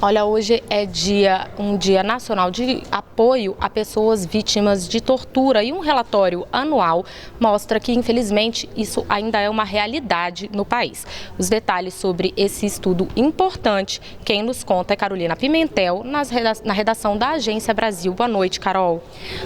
Olha, hoje é um dia nacional de apoio a pessoas vítimas de tortura e um relatório anual mostra que, infelizmente, isso ainda é uma realidade no país. Os detalhes sobre esse estudo importante, quem nos conta é Carolina Pimentel, na redação da Agência Brasil. Boa noite, Carol.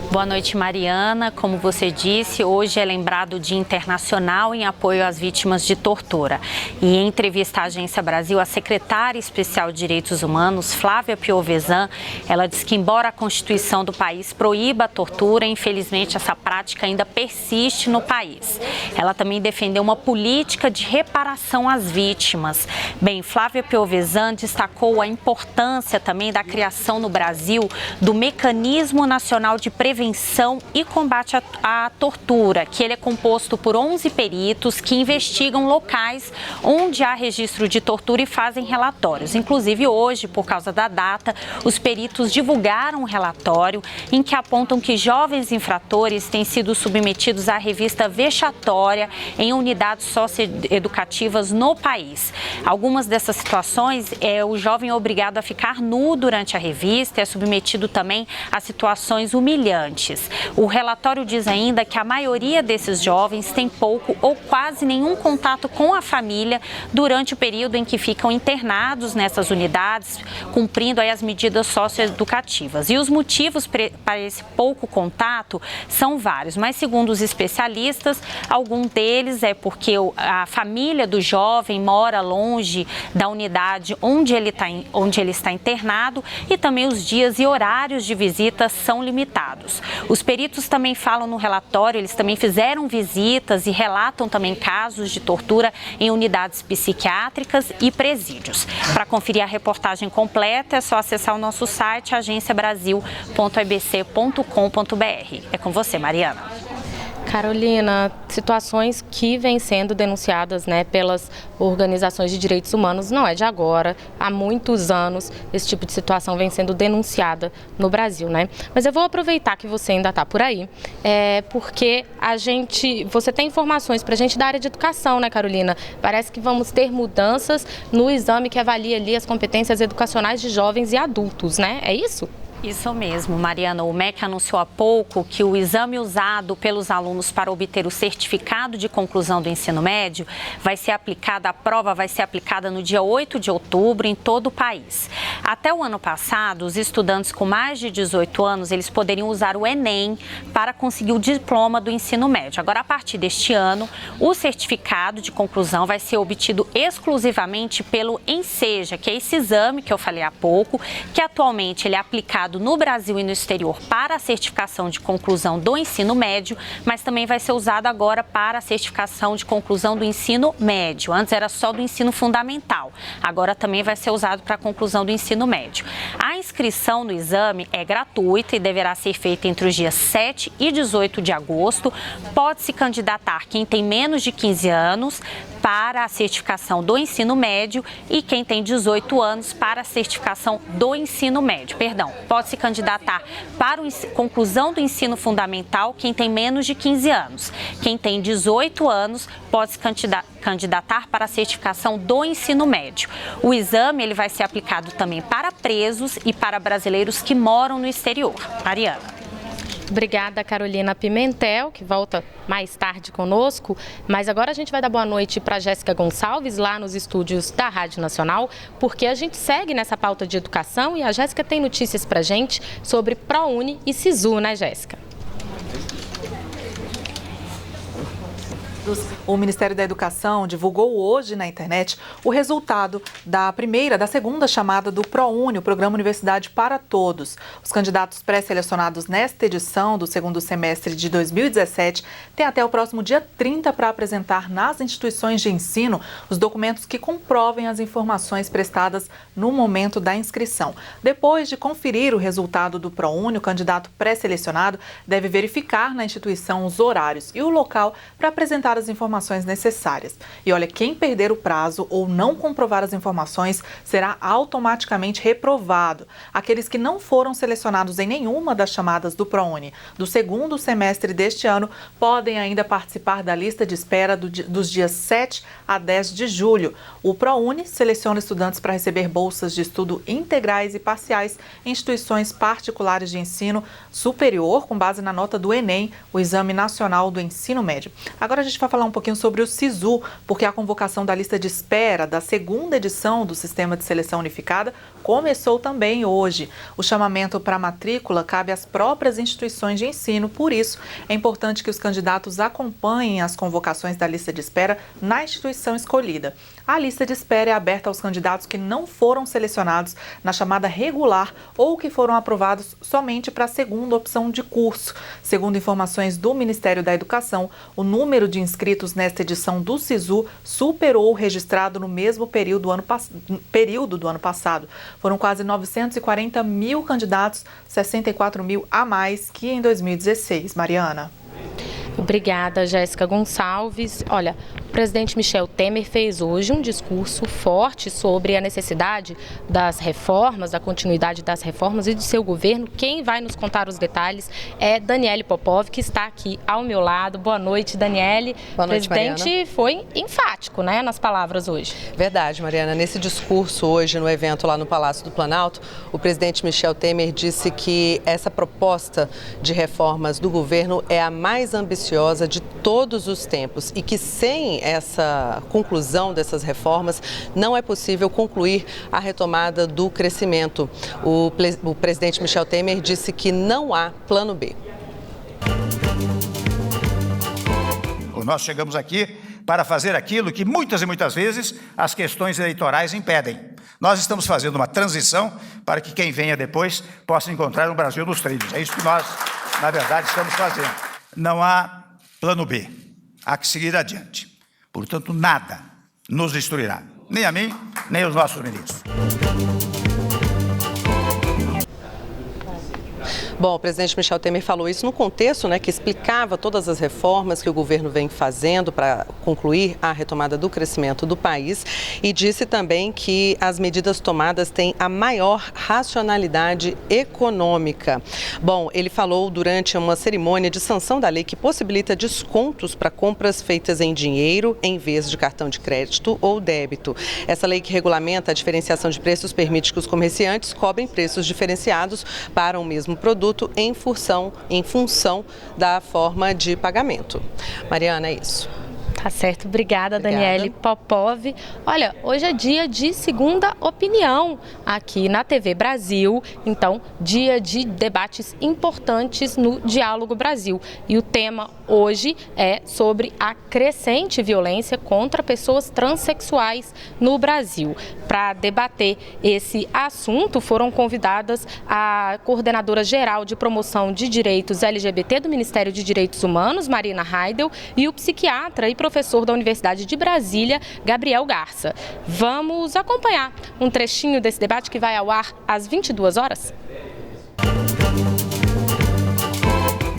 Boa noite, Mariana. Como você disse, hoje é lembrado o Dia Internacional em apoio às vítimas de tortura. E em entrevista à Agência Brasil, a secretária especial de Direitos Humanos, Flávia Piovesan, ela diz que, embora a Constituição do país proíba a tortura, infelizmente essa prática ainda persiste no país. Ela também defendeu uma política de reparação às vítimas. Bem, Flávia Piovesan destacou a importância também da criação no Brasil do Mecanismo Nacional de Prevenção e Combate à Tortura, que ele é composto por 11 peritos que investigam locais onde há registro de tortura e fazem relatórios. Inclusive, hoje, por causa da data, os peritos divulgaram um relatório em que apontam que jovens infratores têm sido submetidos à revista vexatória em unidades socioeducativas no país. Algumas dessas situações o jovem é obrigado a ficar nu durante a revista e é submetido também a situações humilhantes. O relatório diz ainda que a maioria desses jovens tem pouco ou quase nenhum contato com a família durante o período em que ficam internados nessas unidades, cumprindo aí as medidas socioeducativas. E os motivos para esse pouco contato são vários, mas segundo os especialistas, algum deles é porque a família do jovem mora longe da unidade onde ele está internado e também os dias e horários de visita são limitados. Os peritos também falam no relatório, eles também fizeram visitas e relatam também casos de tortura em unidades psiquiátricas e presídios. Para conferir a reportagem completa, é só acessar o nosso site agenciabrasil.abc.com.br. É com você, Mariana. Carolina, situações que vêm sendo denunciadas, pelas organizações de direitos humanos, não é de agora, há muitos anos esse tipo de situação vem sendo denunciada no Brasil, Mas eu vou aproveitar que você ainda está por aí, porque você tem informações para a gente da área de educação, Carolina? Parece que vamos ter mudanças no exame que avalia ali as competências educacionais de jovens e adultos, É isso? Isso mesmo, Mariana. O MEC anunciou há pouco que o exame usado pelos alunos para obter o certificado de conclusão do ensino médio a prova vai ser aplicada no dia 8 de outubro em todo o país. Até o ano passado, os estudantes com mais de 18 anos, eles poderiam usar o Enem para conseguir o diploma do ensino médio. Agora, a partir deste ano, o certificado de conclusão vai ser obtido exclusivamente pelo Enseja, que é esse exame que eu falei há pouco, que atualmente ele é aplicado no Brasil e no exterior para a certificação de conclusão do ensino médio, mas também vai ser usado agora para a certificação de conclusão do ensino médio. Antes era só do ensino fundamental, agora também vai ser usado para a conclusão do ensino médio. A inscrição no exame é gratuita e deverá ser feita entre os dias 7 e 18 de agosto. Pode se candidatar quem tem menos de 15 anos para a certificação do ensino médio e quem tem 18 anos para a certificação do ensino médio. Pode se candidatar para a conclusão do ensino fundamental quem tem menos de 15 anos. Quem tem 18 anos pode se candidatar para a certificação do ensino médio. O exame ele vai ser aplicado também para presos e para brasileiros que moram no exterior. Mariana. Obrigada, Carolina Pimentel, que volta mais tarde conosco. Mas agora a gente vai dar boa noite para a Jéssica Gonçalves, lá nos estúdios da Rádio Nacional, porque a gente segue nessa pauta de educação e a Jéssica tem notícias para a gente sobre ProUni e SISU, Jéssica? O Ministério da Educação divulgou hoje na internet o resultado da segunda chamada do ProUni, o Programa Universidade para Todos. Os candidatos pré-selecionados nesta edição do segundo semestre de 2017 têm até o próximo dia 30 para apresentar nas instituições de ensino os documentos que comprovem as informações prestadas no momento da inscrição. Depois de conferir o resultado do ProUni, o candidato pré-selecionado deve verificar na instituição os horários e o local para apresentar comprovar as informações necessárias. E olha, quem perder o prazo ou não comprovar as informações será automaticamente reprovado. Aqueles que não foram selecionados em nenhuma das chamadas do ProUni do segundo semestre deste ano podem ainda participar da lista de espera dos dias 7 a 10 de julho. O ProUni seleciona estudantes para receber bolsas de estudo integrais e parciais em instituições particulares de ensino superior, com base na nota do Enem, o Exame Nacional do Ensino Médio. Agora a gente vai falar um pouquinho sobre o SISU, porque a convocação da lista de espera da segunda edição do Sistema de Seleção Unificada começou também hoje. O chamamento para matrícula cabe às próprias instituições de ensino, por isso é importante que os candidatos acompanhem as convocações da lista de espera na instituição escolhida. A lista de espera é aberta aos candidatos que não foram selecionados na chamada regular ou que foram aprovados somente para a segunda opção de curso. Segundo informações do Ministério da Educação, o número de inscritos nesta edição do SISU superou o registrado no mesmo período do ano passado. Foram quase 940 mil candidatos, 64 mil a mais que em 2016. Mariana. Obrigada, Jéssica Gonçalves. Olha, o presidente Michel Temer fez hoje um discurso forte sobre a necessidade das reformas, da continuidade das reformas e do seu governo. Quem vai nos contar os detalhes é Daniele Popov, que está aqui ao meu lado. Boa noite, Daniele. Boa noite, Mariana. O presidente foi enfático, né, nas palavras hoje. Verdade, Mariana. Nesse discurso hoje, no evento lá no Palácio do Planalto, o presidente Michel Temer disse que essa proposta de reformas do governo é a mais ambiciosa de todos os tempos e que sem essa conclusão dessas reformas não é possível concluir a retomada do crescimento. O presidente Michel Temer disse que não há plano B. Nós chegamos aqui para fazer aquilo que muitas e muitas vezes as questões eleitorais impedem. Nós estamos fazendo uma transição para que quem venha depois possa encontrar um Brasil nos trilhos. É isso que nós, na verdade, estamos fazendo. Não há plano B. Há que seguir adiante. Portanto, nada nos destruirá. Nem a mim, nem os nossos ministros. Bom, o presidente Michel Temer falou isso no contexto, que explicava todas as reformas que o governo vem fazendo para concluir a retomada do crescimento do país e disse também que as medidas tomadas têm a maior racionalidade econômica. Bom, ele falou durante uma cerimônia de sanção da lei que possibilita descontos para compras feitas em dinheiro em vez de cartão de crédito ou débito. Essa lei que regulamenta a diferenciação de preços permite que os comerciantes cobrem preços diferenciados para o mesmo produto em função da forma de pagamento. Mariana, é isso. Tá certo, obrigada, Daniele Popov. Olha, hoje é dia de segunda opinião aqui na TV Brasil, então dia de debates importantes no Diálogo Brasil. E o tema hoje é sobre a crescente violência contra pessoas transexuais no Brasil. Para debater esse assunto foram convidadas a coordenadora geral de promoção de direitos LGBT do Ministério de Direitos Humanos, Marina Heidel, e o psiquiatra e professor da Universidade de Brasília, Gabriel Garça. Vamos acompanhar um trechinho desse debate que vai ao ar às 22 horas.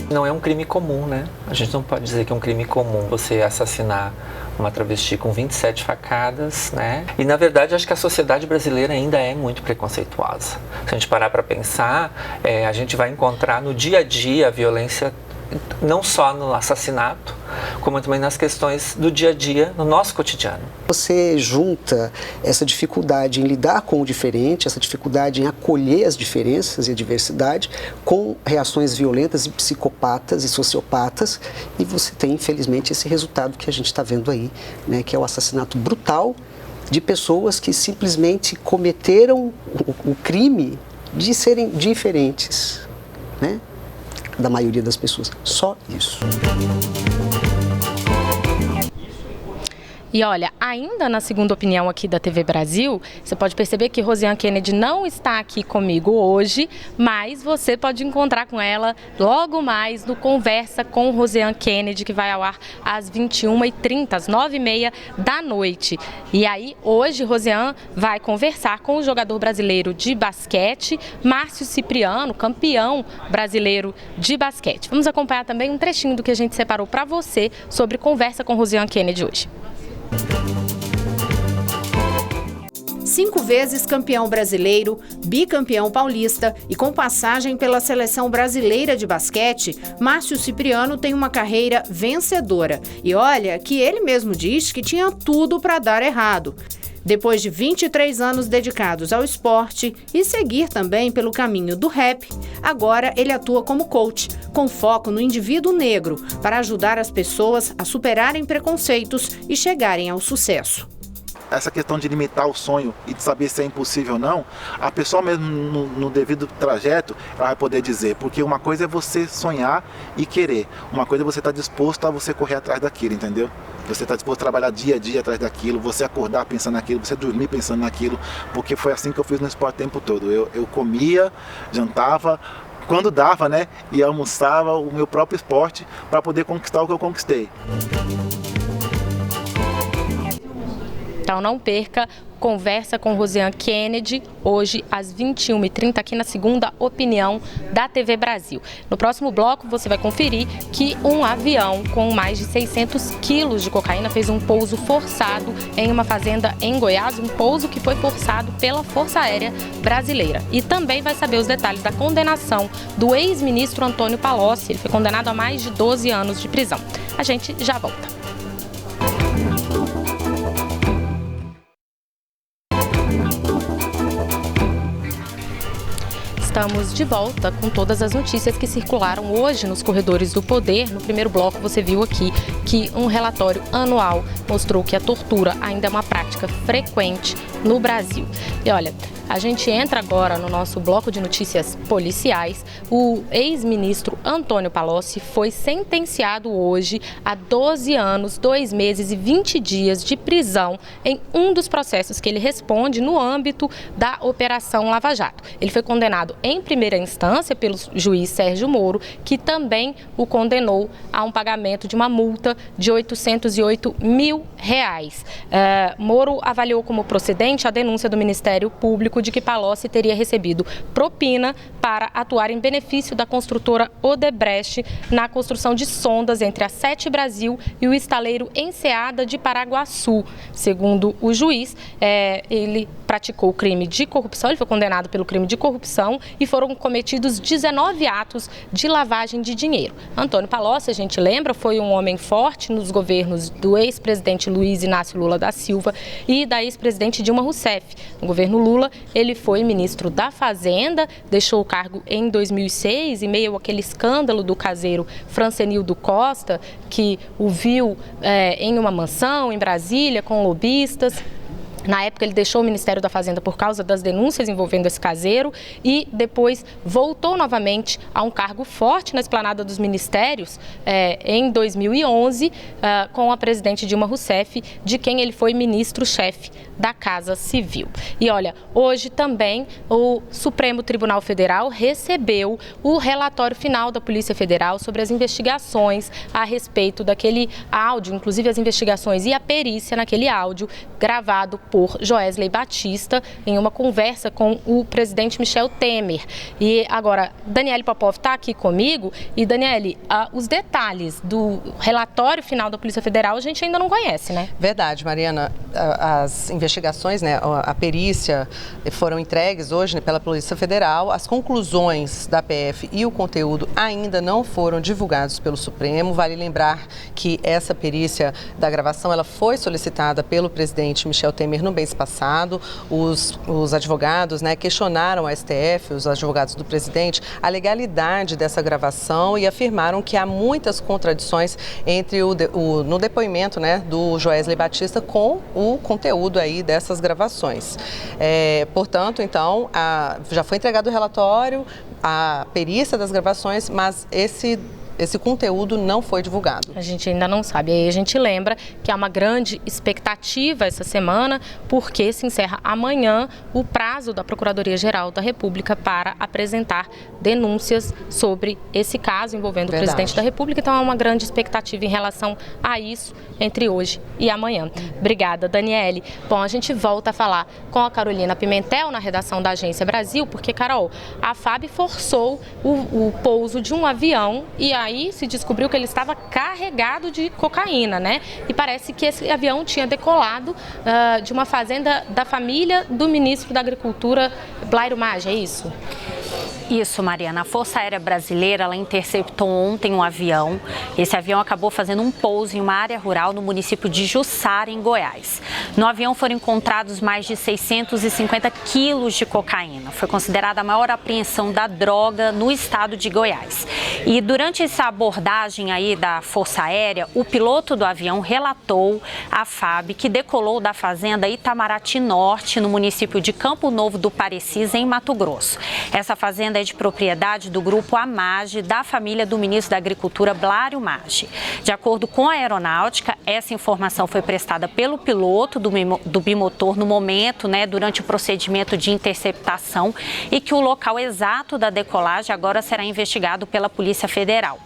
Não é um crime comum, né? A gente não pode dizer que é um crime comum você assassinar uma travesti com 27 facadas, né? E, na verdade, acho que a sociedade brasileira ainda é muito preconceituosa. Se a gente parar para pensar, a gente vai encontrar no dia a dia a violência não só no assassinato, como também nas questões do dia a dia, no nosso cotidiano. Você junta essa dificuldade em lidar com o diferente, essa dificuldade em acolher as diferenças e a diversidade, com reações violentas e psicopatas e sociopatas, e você tem, infelizmente, esse resultado que a gente está vendo aí, né, que é o assassinato brutal de pessoas que simplesmente cometeram o crime de serem diferentes, né? Da maioria das pessoas. Só isso. E olha, ainda na segunda opinião aqui da TV Brasil, você pode perceber que Rosiane Kennedy não está aqui comigo hoje, mas você pode encontrar com ela logo mais no Conversa com Rosiane Kennedy, que vai ao ar às 21h30, às 9h30 da noite. E aí, hoje, Rosiane vai conversar com o jogador brasileiro de basquete, Márcio Cipriano, campeão brasileiro de basquete. Vamos acompanhar também um trechinho do que a gente separou para você sobre Conversa com Rosiane Kennedy hoje. 5 vezes campeão brasileiro, bicampeão paulista e com passagem pela seleção brasileira de basquete, Márcio Cipriano tem uma carreira vencedora. E olha que ele mesmo diz que tinha tudo para dar errado. Depois de 23 anos dedicados ao esporte e seguir também pelo caminho do rap, agora ele atua como coach, com foco no indivíduo negro, para ajudar as pessoas a superarem preconceitos e chegarem ao sucesso. Essa questão de limitar o sonho e de saber se é impossível ou não, a pessoa mesmo no devido trajeto ela vai poder dizer, porque uma coisa é você sonhar e querer, uma coisa é você estar disposto a você correr atrás daquilo, entendeu? Você está disposto a trabalhar dia a dia atrás daquilo, você acordar pensando naquilo, você dormir pensando naquilo, porque foi assim que eu fiz no esporte o tempo todo. Eu comia, jantava, quando dava, né, e almoçava o meu próprio esporte para poder conquistar o que eu conquistei. Então não perca, Conversa com Rosiane Kennedy, hoje às 21h30, aqui na segunda opinião da TV Brasil. No próximo bloco você vai conferir que um avião com mais de 600 quilos de cocaína fez um pouso forçado em uma fazenda em Goiás, um pouso que foi forçado pela Força Aérea Brasileira. E também vai saber os detalhes da condenação do ex-ministro Antônio Palocci. Ele foi condenado a mais de 12 anos de prisão. A gente já volta. Estamos de volta com todas as notícias que circularam hoje nos corredores do poder. No primeiro bloco você viu aqui que um relatório anual mostrou que a tortura ainda é uma prática frequente no Brasil. E olha, a gente entra agora no nosso bloco de notícias policiais. O ex-ministro Antônio Palocci foi sentenciado hoje a 12 anos, 2 meses e 20 dias de prisão em um dos processos que ele responde no âmbito da Operação Lava Jato. Ele foi condenado em primeira instância pelo juiz Sérgio Moro, que também o condenou a um pagamento de uma multa de R$808 mil. Moro avaliou como procedente a denúncia do Ministério Público de que Palocci teria recebido propina para atuar em benefício da construtora Odebrecht na construção de sondas entre a Sete Brasil e o estaleiro Enseada de Paraguaçu. Segundo o juiz, ele praticou o crime de corrupção, ele foi condenado pelo crime de corrupção e foram cometidos 19 atos de lavagem de dinheiro. Antônio Palocci, a gente lembra, foi um homem forte nos governos do ex-presidente Luiz Inácio Lula da Silva e da ex-presidente Dilma Rousseff. No governo Lula, ele foi ministro da Fazenda, deixou o cargo em 2006, em meio àquele escândalo do caseiro Francenildo Costa, que o viu em uma mansão em Brasília com lobistas. Na época, ele deixou o Ministério da Fazenda por causa das denúncias envolvendo esse caseiro e depois voltou novamente a um cargo forte na esplanada dos ministérios em 2011 com a presidente Dilma Rousseff, de quem ele foi ministro-chefe da Casa Civil. E olha, hoje também o Supremo Tribunal Federal recebeu o relatório final da Polícia Federal sobre as investigações a respeito daquele áudio, inclusive as investigações e a perícia naquele áudio gravado por Joesley Batista em uma conversa com o presidente Michel Temer. E agora, Daniele Popov está aqui comigo. E, Daniele, os detalhes do relatório final da Polícia Federal a gente ainda não conhece, né? Verdade, Mariana. As investigações, né, a perícia foram entregues hoje pela Polícia Federal. As conclusões da PF e o conteúdo ainda não foram divulgados pelo Supremo. Vale lembrar que essa perícia da gravação ela foi solicitada pelo presidente Michel Temer no mês passado. Os advogados, né, questionaram a STF, os advogados do presidente, a legalidade dessa gravação e afirmaram que há muitas contradições entre no depoimento, né, do Joesley Batista com o conteúdo aí dessas gravações. Portanto, então, já foi entregado o relatório, a perícia das gravações, mas Esse conteúdo não foi divulgado. A gente ainda não sabe. E aí a gente lembra que há uma grande expectativa essa semana, porque se encerra amanhã o prazo da Procuradoria-Geral da República para apresentar denúncias sobre esse caso envolvendo o presidente da República. Então há uma grande expectativa em relação a isso entre hoje e amanhã. Obrigada, Daniele. Bom, a gente volta a falar com a Carolina Pimentel na redação da Agência Brasil, porque, Carol, a FAB forçou o pouso de um avião e aí se descobriu que ele estava carregado de cocaína, né? E parece que esse avião tinha decolado de uma fazenda da família do ministro da Agricultura, Blairo Maggi, é isso? Isso, Mariana. A Força Aérea Brasileira ela interceptou ontem um avião. Esse avião acabou fazendo um pouso em uma área rural no município de Jussara, em Goiás. No avião foram encontrados mais de 650 quilos de cocaína. Foi considerada a maior apreensão da droga no estado de Goiás. E durante essa abordagem aí da Força Aérea, o piloto do avião relatou à FAB que decolou da fazenda Itamaraty Norte, no município de Campo Novo do Parecis, em Mato Grosso. Essa fazenda é de propriedade do grupo Amaggi, da família do ministro da Agricultura, Blairo Maggi. De acordo com a aeronáutica, essa informação foi prestada pelo piloto do bimotor no momento, durante o procedimento de interceptação, e que o local exato da decolagem agora será investigado pela Polícia Federal.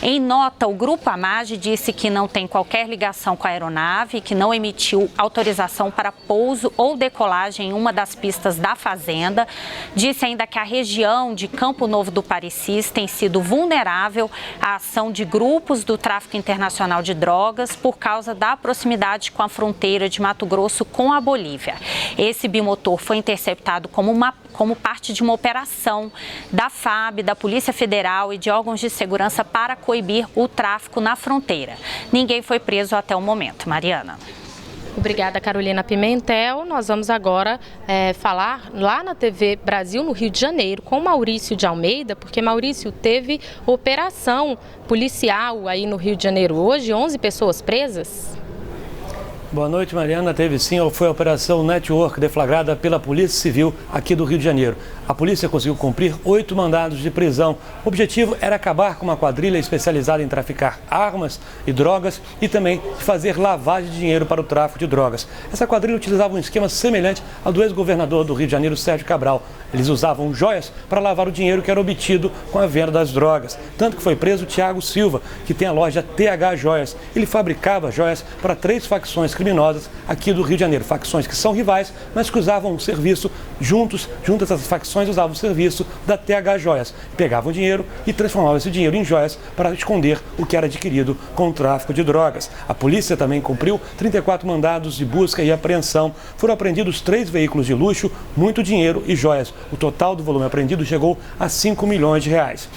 Em nota, o grupo Amaggi disse que não tem qualquer ligação com a aeronave e que não emitiu autorização para pouso ou decolagem em uma das pistas da fazenda. Disse ainda que a região de Campo Novo do Parecis tem sido vulnerável à ação de grupos do tráfico internacional de drogas por causa da proximidade com a fronteira de Mato Grosso com a Bolívia. Esse bimotor foi interceptado como parte de uma operação da FAB, da Polícia Federal e de órgãos de segurança para coibir o tráfico na fronteira. Ninguém foi preso até o momento. Mariana. Obrigada, Carolina Pimentel. Nós vamos agora falar lá na TV Brasil, no Rio de Janeiro, com Maurício de Almeida, porque Maurício teve operação policial aí no Rio de Janeiro hoje, 11 pessoas presas. Boa noite, Mariana. Teve sim, foi a Operação Network deflagrada pela Polícia Civil aqui do Rio de Janeiro. A polícia conseguiu cumprir 8 mandados de prisão. O objetivo era acabar com uma quadrilha especializada em traficar armas e drogas e também fazer lavagem de dinheiro para o tráfico de drogas. Essa quadrilha utilizava um esquema semelhante ao do ex-governador do Rio de Janeiro, Sérgio Cabral. Eles usavam joias para lavar o dinheiro que era obtido com a venda das drogas. Tanto que foi preso o Thiago Silva, que tem a loja TH Joias. Ele fabricava joias para 3 facções criminosas aqui do Rio de Janeiro. Facções que são rivais, mas que usavam o serviço juntas essas facções usavam o serviço da TH Joias. Pegavam dinheiro e transformavam esse dinheiro em joias para esconder o que era adquirido com o tráfico de drogas. A polícia também cumpriu 34 mandados de busca e apreensão. Foram apreendidos 3 veículos de luxo, muito dinheiro e joias. O total do volume apreendido chegou a 5 milhões de reais.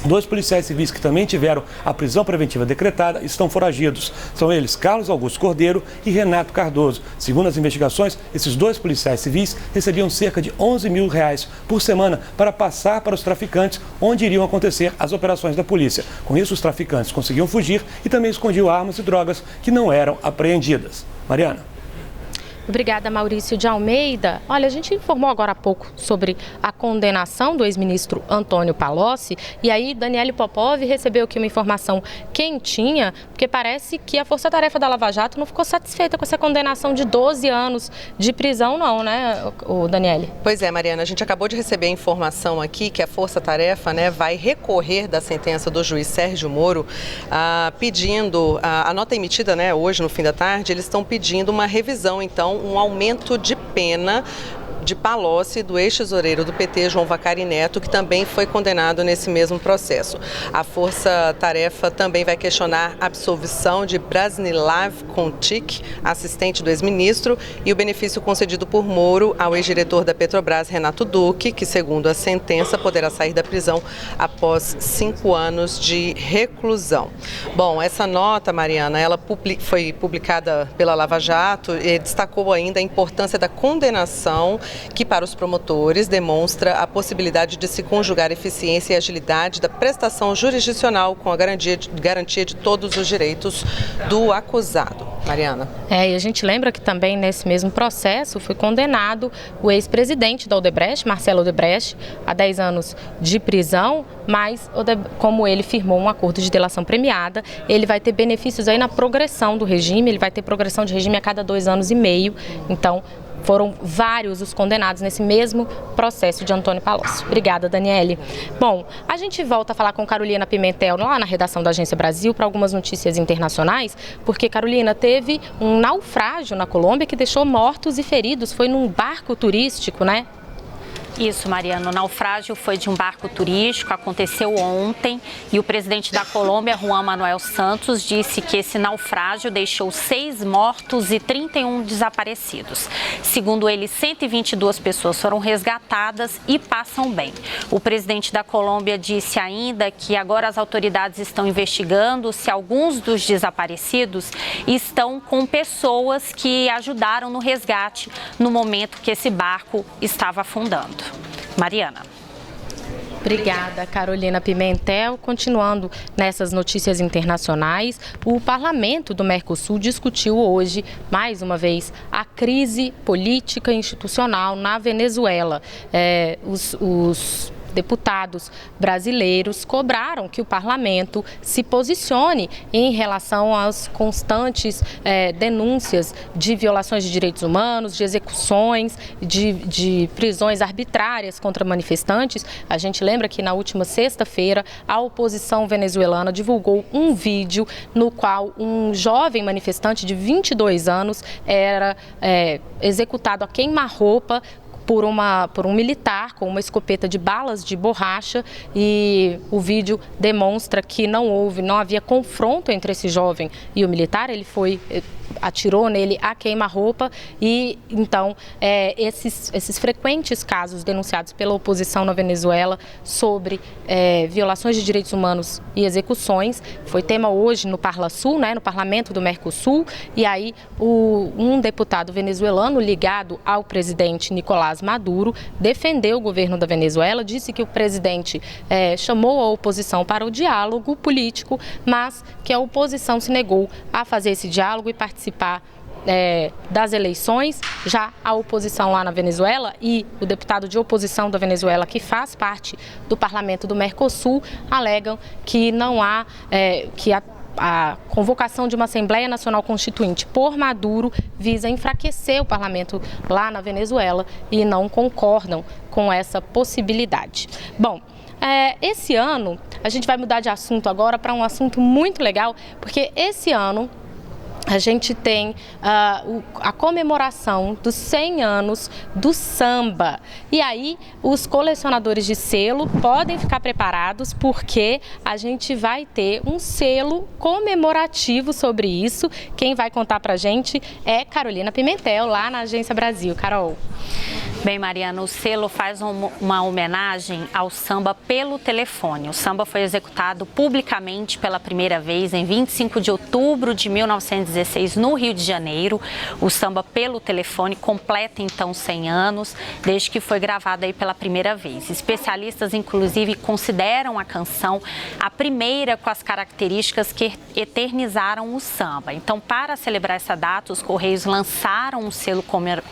2 policiais civis que também tiveram a prisão preventiva decretada estão foragidos. São eles Carlos Augusto Cordeiro e Renato Cardoso. Segundo as investigações, esses 2 policiais civis recebiam cerca de 11 mil reais por semana para passar para os traficantes onde iriam acontecer as operações da polícia. Com isso, os traficantes conseguiam fugir e também escondiam armas e drogas que não eram apreendidas. Mariana. Obrigada, Maurício de Almeida. Olha, a gente informou agora há pouco sobre a condenação do ex-ministro Antônio Palocci e aí Daniele Popov recebeu aqui uma informação quentinha, porque parece que a Força Tarefa da Lava Jato não ficou satisfeita com essa condenação de 12 anos de prisão não, né, Daniele? Pois é, Mariana, a gente acabou de receber a informação aqui que a Força Tarefa, vai recorrer da sentença do juiz Sérgio Moro, pedindo, a nota emitida, hoje no fim da tarde, eles estão pedindo uma revisão, então, um aumento de pena de Palocci, do ex-tesoureiro do PT, João Vacari Neto, que também foi condenado nesse mesmo processo. A Força Tarefa também vai questionar a absolvição de Branislav Kontik, assistente do ex-ministro, e o benefício concedido por Moro ao ex-diretor da Petrobras, Renato Duque, que, segundo a sentença, poderá sair da prisão após 5 anos de reclusão. Bom, essa nota, Mariana, ela foi publicada pela Lava Jato e destacou ainda a importância da condenação, que para os promotores demonstra a possibilidade de se conjugar eficiência e agilidade da prestação jurisdicional com a garantia de todos os direitos do acusado. Mariana. E a gente lembra que também nesse mesmo processo foi condenado o ex-presidente da Odebrecht, Marcelo Odebrecht, a 10 anos de prisão, mas como ele firmou um acordo de delação premiada, ele vai ter benefícios aí na progressão do regime, ele vai ter progressão de regime a cada 2 anos e meio, então foram vários os condenados nesse mesmo processo de Antônio Palocci. Obrigada, Daniele. Bom, a gente volta a falar com Carolina Pimentel lá na redação da Agência Brasil para algumas notícias internacionais, porque, Carolina, teve um naufrágio na Colômbia que deixou mortos e feridos. Foi num barco turístico, né? Isso, Mariana. O naufrágio foi de um barco turístico, aconteceu ontem e o presidente da Colômbia, Juan Manuel Santos, disse que esse naufrágio deixou 6 mortos e 31 desaparecidos. Segundo ele, 122 pessoas foram resgatadas e passam bem. O presidente da Colômbia disse ainda que agora as autoridades estão investigando se alguns dos desaparecidos estão com pessoas que ajudaram no resgate no momento que esse barco estava afundando. Mariana. Obrigada, Carolina Pimentel. Continuando nessas notícias internacionais, o Parlamento do Mercosul discutiu hoje, mais uma vez, a crise política e institucional na Venezuela. Os deputados brasileiros cobraram que o parlamento se posicione em relação às constantes denúncias de violações de direitos humanos, de execuções, de prisões arbitrárias contra manifestantes. A gente lembra que na última sexta-feira a oposição venezuelana divulgou um vídeo no qual um jovem manifestante de 22 anos era executado a queima-roupa por um militar com uma escopeta de balas de borracha, e o vídeo demonstra que não havia confronto entre esse jovem e o militar. Ele atirou nele a queima-roupa e então esses frequentes casos denunciados pela oposição na Venezuela sobre violações de direitos humanos e execuções foi tema hoje no Parlasul, no Parlamento do Mercosul, e aí um deputado venezuelano ligado ao presidente Nicolás Maduro defendeu o governo da Venezuela, disse que o presidente chamou a oposição para o diálogo político, mas que a oposição se negou a fazer esse diálogo e participar das eleições. Já a oposição lá na Venezuela e o deputado de oposição da Venezuela, que faz parte do Parlamento do Mercosul, alegam que não há, que a convocação de uma Assembleia Nacional Constituinte por Maduro visa enfraquecer o parlamento lá na Venezuela e não concordam com essa possibilidade. Bom, esse ano, a gente vai mudar de assunto agora para um assunto muito legal, porque esse ano a gente tem a comemoração dos 100 anos do samba. E aí, os colecionadores de selo podem ficar preparados, porque a gente vai ter um selo comemorativo sobre isso. Quem vai contar pra gente é Carolina Pimentel, lá na Agência Brasil. Carol. Bem, Mariana, o selo faz uma homenagem ao samba pelo telefone. O samba foi executado publicamente pela primeira vez em 25 de outubro de 1916 no Rio de Janeiro. O samba pelo telefone completa então 100 anos, desde que foi gravado aí pela primeira vez. Especialistas, inclusive, consideram a canção a primeira com as características que eternizaram o samba. Então, para celebrar essa data, os Correios lançaram um selo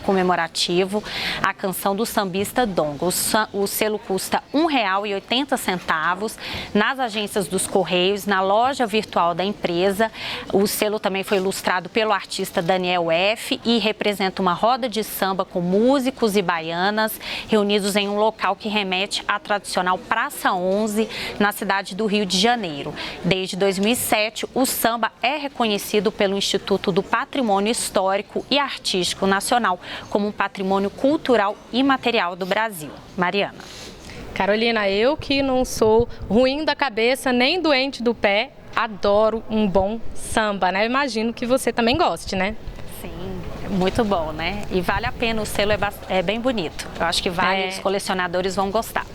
comemorativo, a canção do sambista Donga. O selo custa R$ 1,80 nas agências dos Correios, na loja virtual da empresa. O selo também foi ilustrado pelo artista Daniel F. e representa uma roda de samba com músicos e baianas reunidos em um local que remete à tradicional Praça 11, na cidade do Rio de Janeiro. Desde 2007, o samba é reconhecido pelo Instituto do Patrimônio Histórico e Artístico Nacional como um patrimônio cultural e material do Brasil. Mariana. Carolina, eu que não sou ruim da cabeça nem doente do pé, adoro um bom samba, né? Imagino que você também goste, né? Sim, muito bom, né? E vale a pena, o selo é bem bonito. Eu acho que vários colecionadores vão gostar.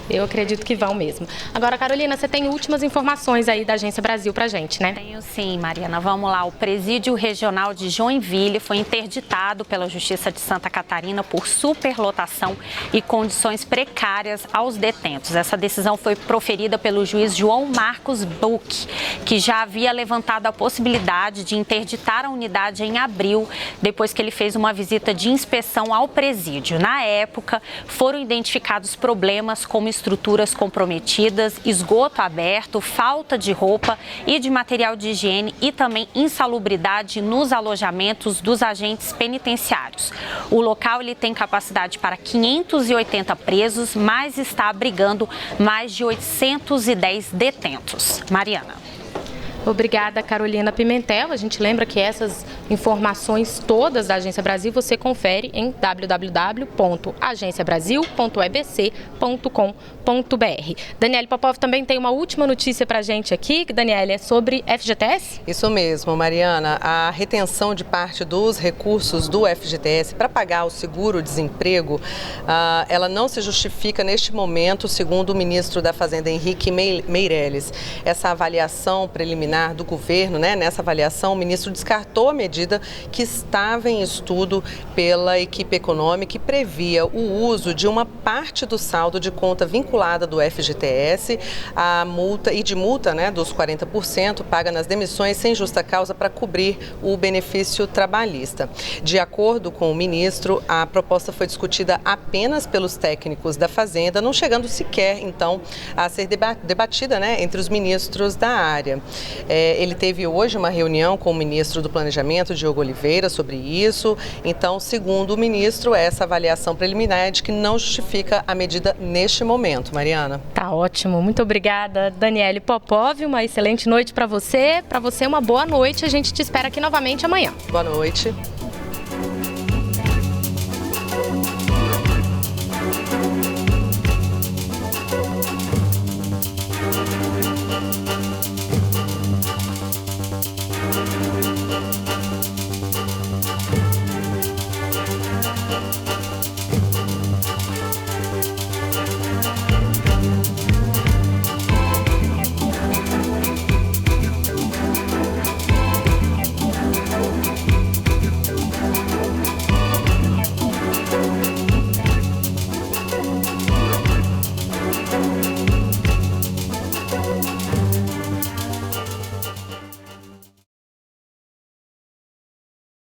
Eu acredito que vão mesmo. Agora, Carolina, você tem últimas informações aí da Agência Brasil pra gente, né? Tenho sim, Mariana. Vamos lá. O Presídio Regional de Joinville foi interditado pela Justiça de Santa Catarina por superlotação e condições precárias aos detentos. Essa decisão foi proferida pelo juiz João Marcos Buch, que já havia levantado a possibilidade de interditar a unidade em abril, depois que ele fez uma visita de inspeção ao presídio. Na época, foram identificados problemas como estruturas comprometidas, esgoto aberto, falta de roupa e de material de higiene e também insalubridade nos alojamentos dos agentes penitenciários. O local ele tem capacidade para 580 presos, mas está abrigando mais de 810 detentos. Mariana. Obrigada, Carolina Pimentel. A gente lembra que essas informações todas da Agência Brasil você confere em www.agenciabrasil.ebc.com.br. Daniele Popov também tem uma última notícia para a gente aqui, Daniele, é sobre FGTS? Isso mesmo, Mariana. A retenção de parte dos recursos do FGTS para pagar o seguro-desemprego, ela não se justifica neste momento, segundo o ministro da Fazenda, Henrique Meirelles. Essa avaliação preliminar do governo, nessa avaliação, o ministro descartou a medida que estava em estudo pela equipe econômica e previa o uso de uma parte do saldo de conta vinculada do FGTS, a multa e de multa, dos 40% paga nas demissões sem justa causa para cobrir o benefício trabalhista. De acordo com o ministro, a proposta foi discutida apenas pelos técnicos da Fazenda, não chegando sequer, então, a ser debatida, entre os ministros da área. Ele teve hoje uma reunião com o ministro do Planejamento, Diogo Oliveira, sobre isso. Então, segundo o ministro, essa avaliação preliminar é de que não justifica a medida neste momento. Mariana. Tá ótimo. Muito obrigada, Daniele Popov. Uma excelente noite para você. Para você, uma boa noite. A gente te espera aqui novamente amanhã. Boa noite.